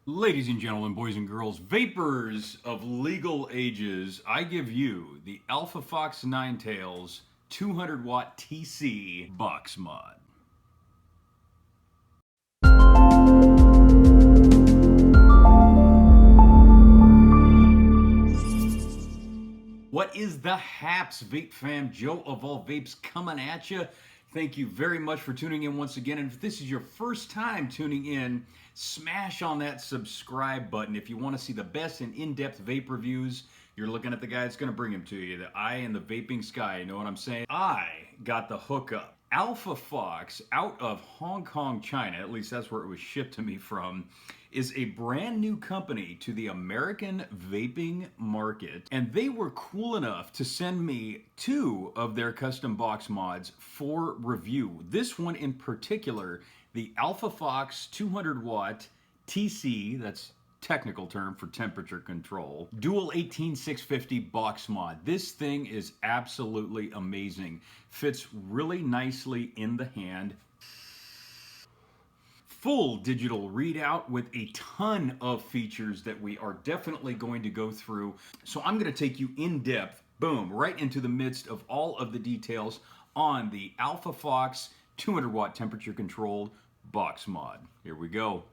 Ladies and gentlemen, boys and girls, vapers of legal ages, I give you the Alphafox Nine Tails 200 watt TC Box Mod. What is the haps, vape fam? Joe of All Vapes coming at you. Thank you very much for tuning in once again. And if this is your first time tuning in, smash on that subscribe button. If you want to see the best and in-depth vape reviews, you're looking at the guy that's going to bring them to you. The eye in the vaping sky, you know what I'm saying? I got the hookup. Alphafox, out of Hong Kong, China, at least that's where it was shipped to me from, is a brand new company to the American vaping market. And they were cool enough to send me 2 of their custom box mods for review. This one in particular, the Alphafox 200 watt TC, that's technical term for temperature control, dual 18650 box mod. This thing is absolutely amazing. Fits really nicely in the hand. Full digital readout with a ton of features that we are definitely going to go through. So I'm going to take you in depth, boom, right into the midst of all of the details on the Alphafox 200 watt temperature controlled box mod. Here we go.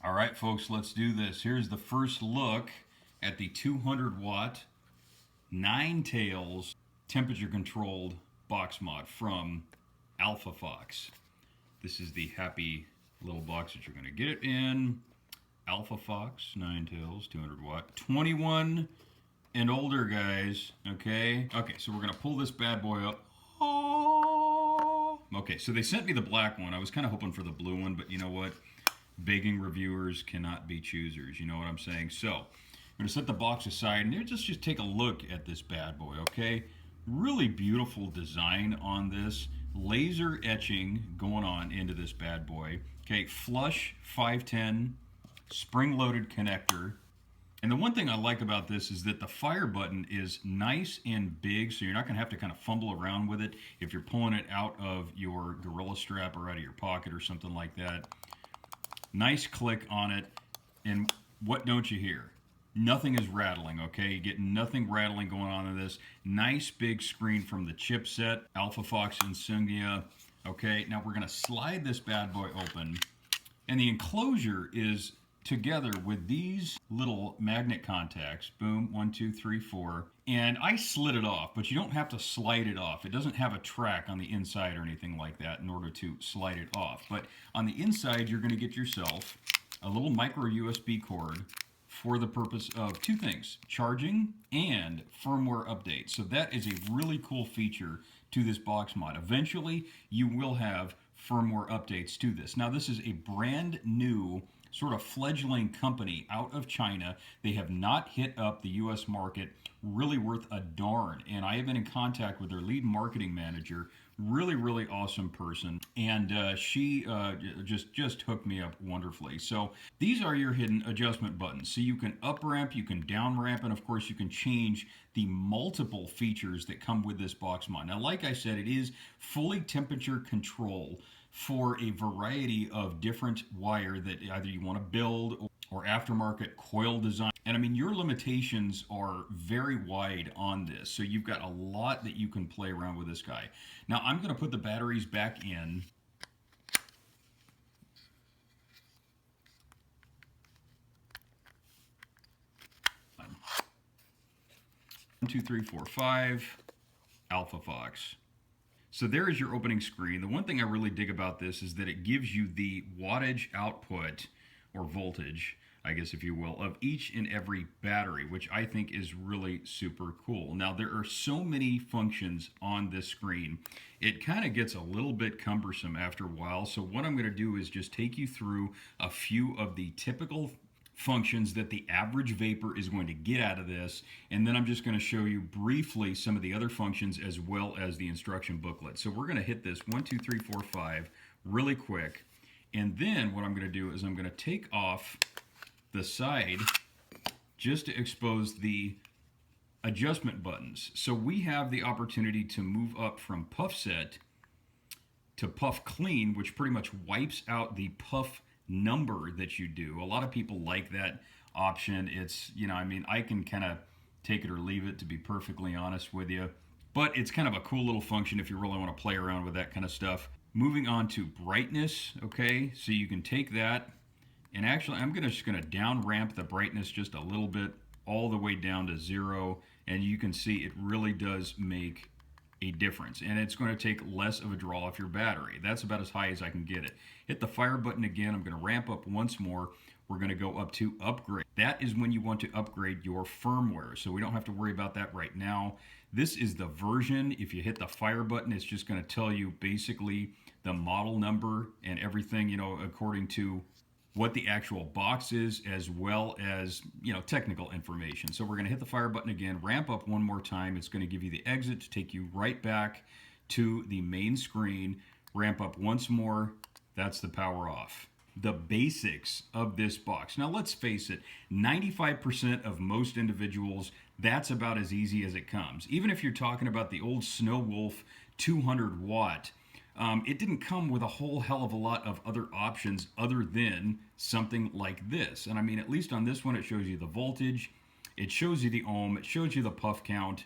All right, folks, let's do this. Here's the first look at the 200 watt Nine Tails temperature controlled box mod from Alphafox. This is the happy little box that you're going to get it in. Alphafox Nine Tails 200 watt, 21 and older, guys. Okay, so we're going to pull this bad boy up. Okay, so they sent me the black one. I was kind of hoping for the blue one, but you know what? Begging reviewers cannot be choosers. You know what I'm saying? So I'm going to set the box aside and just take a look at this bad boy. Okay, really beautiful design on this. Laser etching going on into this bad boy. Okay, flush 510 spring-loaded connector. And the one thing I like about this is that the fire button is nice and big, so you're not going to have to kind of fumble around with it if you're pulling it out of your gorilla strap or out of your pocket or something like that. Nice click on it, and what don't you hear? Nothing is rattling, okay? You get nothing rattling going on in this. Nice big screen from the chipset, Alphafox insignia. Okay, now we're gonna slide this bad boy open, and the enclosure is together with these little magnet contacts. Boom, 1, 2, 3, 4. And I slid it off, but you don't have to slide it off. It doesn't have a track on the inside or anything like that in order to slide it off. But on the inside, you're gonna get yourself a little micro USB cord for the purpose of 2 things, charging and firmware updates. So that is a really cool feature to this box mod. Eventually, you will have firmware updates to this. Now, this is a brand new sort of fledgling company out of China. They have not hit up the US market, really worth a darn. And I have been in contact with their lead marketing manager, really awesome person, and she just hooked me up wonderfully. So these are your hidden adjustment buttons. So you can up ramp, you can down ramp, and of course you can change the multiple features that come with this box mod. Now, like I said, it is fully temperature control for a variety of different wire that either you want to build or aftermarket coil design. And I mean, your limitations are very wide on this. So you've got a lot that you can play around with this guy. Now I'm going to put the batteries back in. One, two, three, four, five. Alphafox. So there is your opening screen. The one thing I really dig about this is that it gives you the wattage output, or voltage, I guess if you will, of each and every battery, which I think is really super cool. Now, there are so many functions on this screen, it kind of gets a little bit cumbersome after a while. So what I'm going to do is just take you through a few of the typical functions that the average vapor is going to get out of this, and then I'm just going to show you briefly some of the other functions as well as the instruction booklet. So we're going to hit this 1, 2, 3, 4, 5 really quick, and then what I'm going to do is I'm going to take off the side just to expose the adjustment buttons. So we have the opportunity to move up from puff set to puff clean, which pretty much wipes out the puff number that you do. A lot of people like that option. It's, you know, I mean, I can kind of take it or leave it, to be perfectly honest with you. But it's kind of a cool little function if you really want to play around with that kind of stuff. Moving on to brightness, okay? So you can take that, and actually I'm just gonna down ramp the brightness just a little bit, all the way down to 0, and you can see it really does make a difference, and it's going to take less of a draw off your battery. That's about as high as I can get it. Hit the fire button again. I'm going to ramp up once more. We're going to go up to upgrade. That is when you want to upgrade your firmware, so we don't have to worry about that right now. This is the version. If you hit the fire button, it's just going to tell you basically the model number and everything, you know, according to what the actual box is, as well as, you know, technical information. So we're going to hit the fire button again, ramp up one more time. It's going to give you the exit to take you right back to the main screen. Ramp up once more. That's the power off. The basics of this box. Now let's face it, 95% of most individuals, that's about as easy as it comes. Even if you're talking about the old Snow Wolf 200 watt, it didn't come with a whole hell of a lot of other options other than something like this. And I mean, at least on this one, it shows you the voltage, it shows you the ohm, it shows you the puff count,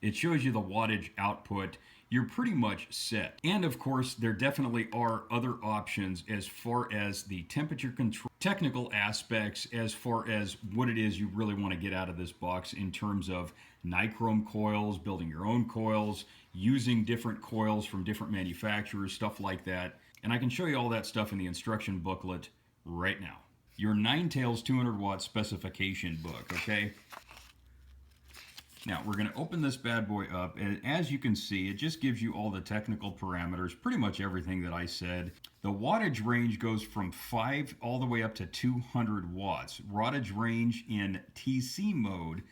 it shows you the wattage output. You're pretty much set. And of course, there definitely are other options as far as the temperature control, technical aspects, as far as what it is you really want to get out of this box in terms of nichrome coils, building your own coils, using different coils from different manufacturers, stuff like that. And I can show you all that stuff in the instruction booklet right now. Your Nine Tails 200 watt specification book, okay? Now, we're going to open this bad boy up, and as you can see, it just gives you all the technical parameters, pretty much everything that I said. The wattage range goes from 5 all the way up to 200 watts. Wattage range in TC mode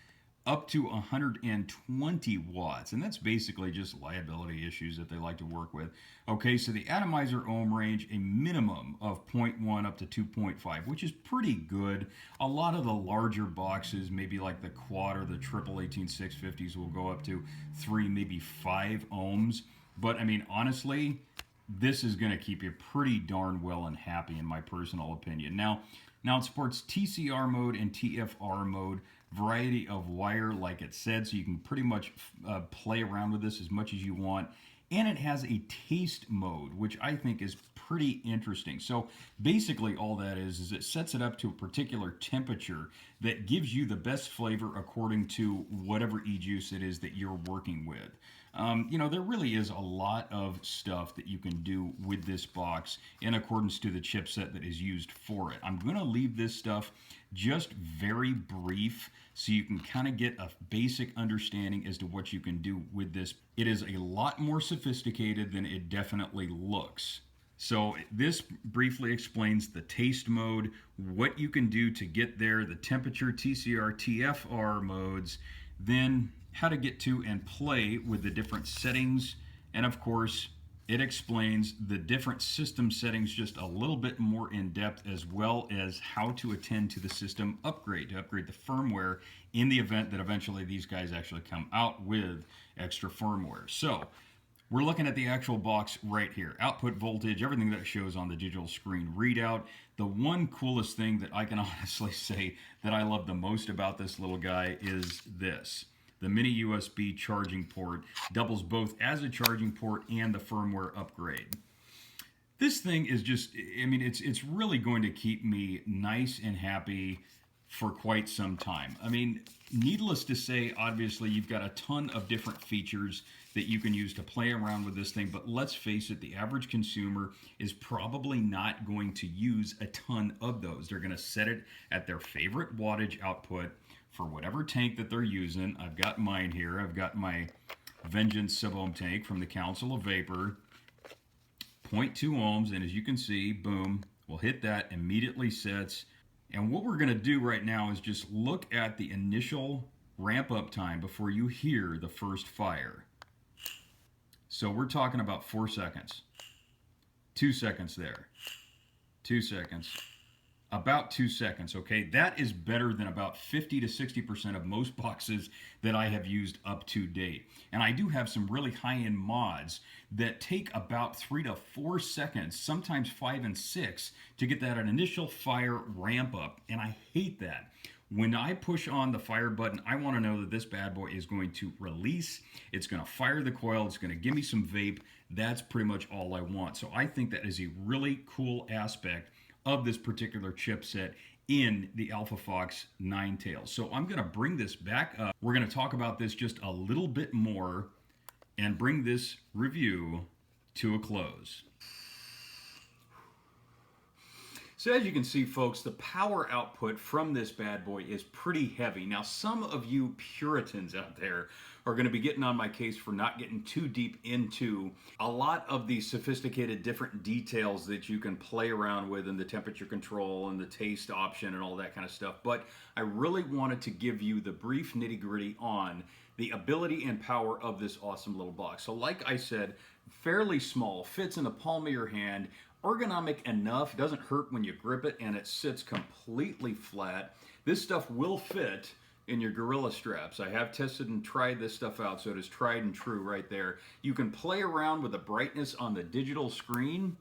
up to 120 watts, and that's basically just liability issues that they like to work with. Okay, so the atomizer ohm range, a minimum of 0.1 up to 2.5, which is pretty good. A lot of the larger boxes, maybe like the quad or the triple 18650s, will go up to 3, maybe 5 ohms. But I mean, honestly, this is going to keep you pretty darn well and happy, in my personal opinion. Now it supports TCR mode and TFR mode, variety of wire, like it said, so you can pretty much play around with this as much as you want. And it has a taste mode, which I think is pretty interesting. So basically all that is it sets it up to a particular temperature that gives you the best flavor according to whatever e-juice it is that you're working with. You know, there really is a lot of stuff that you can do with this box in accordance to the chipset that is used for it. I'm going to leave this stuff just very brief so you can kind of get a basic understanding as to what you can do with this. It is a lot more sophisticated than it definitely looks. So this briefly explains the taste mode, what you can do to get there, the temperature, TCR, TFR modes, then how to get to and play with the different settings, and of course it explains the different system settings just a little bit more in depth, as well as how to attend to the system upgrade, to upgrade the firmware in the event that eventually these guys actually come out with extra firmware. So we're looking at the actual box right here. Output voltage, everything that shows on the digital screen readout. The one coolest thing that I can honestly say that I love the most about this little guy is this. The mini USB charging port doubles both as a charging port and the firmware upgrade. This thing is just, I mean, it's really going to keep me nice and happy for quite some time. I mean, needless to say, obviously, you've got a ton of different features that you can use to play around with this thing, but let's face it, the average consumer is probably not going to use a ton of those. They're going to set it at their favorite wattage output for whatever tank that they're using. I've got mine here. I've got my Vengeance sub-ohm tank from the Council of Vapor, 0.2 ohms, and as you can see, boom, we'll hit that, immediately sets. And what we're going to do right now is just look at the initial ramp up time before you hear the first fire. So we're talking about 4 seconds. 2 seconds there. 2 seconds. About 2 seconds, okay? That is better than about 50 to 60% of most boxes that I have used up to date. And I do have some really high-end mods that take about 3 to 4 seconds, sometimes 5 and 6, to get that initial fire ramp up. And I hate that. When I push on the fire button, I want to know that this bad boy is going to release. It's going to fire the coil. It's going to give me some vape. That's pretty much all I want. So I think that is a really cool aspect of this particular chipset in the Alphafox Nine Tails. So I'm going to bring this back up. We're going to talk about this just a little bit more and bring this review to a close. So as you can see, folks, the power output from this bad boy is pretty heavy. Now, some of you Puritans out there are going to be getting on my case for not getting too deep into a lot of the sophisticated different details that you can play around with in the temperature control and the taste option and all that kind of stuff. But I really wanted to give you the brief nitty-gritty on the ability and power of this awesome little box. So like I said, fairly small, fits in the palm of your hand, ergonomic enough, doesn't hurt when you grip it, and it sits completely flat. This stuff will fit in your gorilla straps. I have tested and tried this stuff out, so it is tried and true right there. You can play around with the brightness on the digital screen,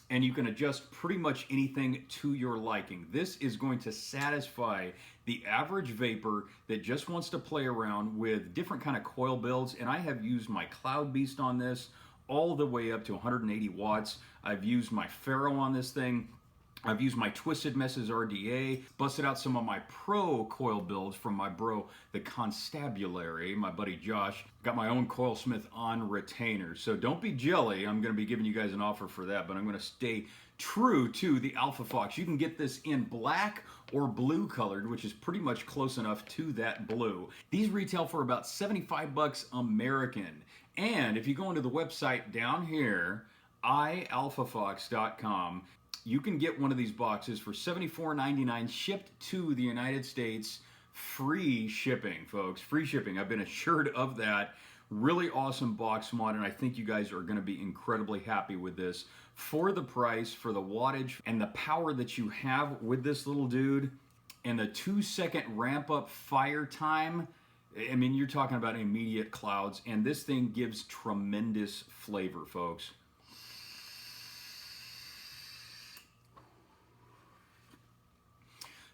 and you can adjust pretty much anything to your liking. This is going to satisfy the average vapor that just wants to play around with different kind of coil builds, and I have used my Cloud Beast on this all the way up to 180 watts. I've used my Pharaoh on this thing. I've used my Twisted Messes RDA, busted out some of my pro coil builds from my bro, the Constabulary, my buddy Josh. Got my own Coilsmith on retainer. So don't be jelly. I'm going to be giving you guys an offer for that, but I'm going to stay true to the Alphafox. You can get this in black or blue colored, which is pretty much close enough to that blue. These retail for about 75 bucks American. And if you go into the website down here, ialphafox.com, you can get one of these boxes for $74.99 shipped to the United States. Free shipping, folks. Free shipping. I've been assured of that. Really awesome box mod, and I think you guys are going to be incredibly happy with this. For the price, for the wattage, and the power that you have with this little dude, and the 2-second ramp up fire time, I mean, you're talking about immediate clouds, and this thing gives tremendous flavor, folks.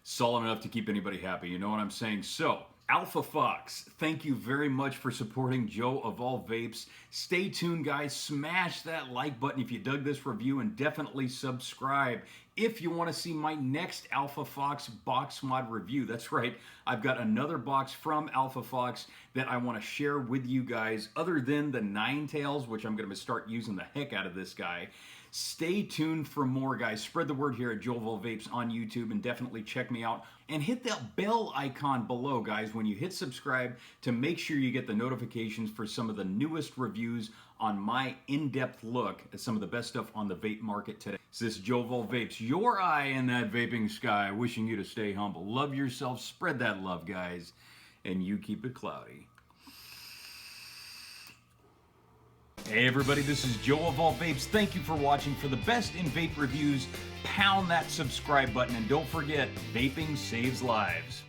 Solid enough to keep anybody happy, you know what I'm saying? So, Alphafox, thank you very much for supporting Joe of All Vapes. Stay tuned, guys. Smash that like button if you dug this review, and definitely subscribe if you want to see my next Alphafox Box Mod review. That's right, I've got another box from Alphafox that I want to share with you guys, other than the Nine Tails, which I'm going to start using the heck out of this guy. Stay tuned for more, guys. Spread the word here at Joe Of All Vapes on YouTube, and definitely check me out. And hit that bell icon below, guys, when you hit subscribe, to make sure you get the notifications for some of the newest reviews on my in-depth look at some of the best stuff on the vape market today. So this is Joe Of All Vapes, your eye in that vaping sky, wishing you to stay humble. Love yourself, spread that love, guys, and you keep it cloudy. Hey everybody, this is Joe of All Vapes. Thank you for watching. For the best in vape reviews, pound that subscribe button, and don't forget, vaping saves lives.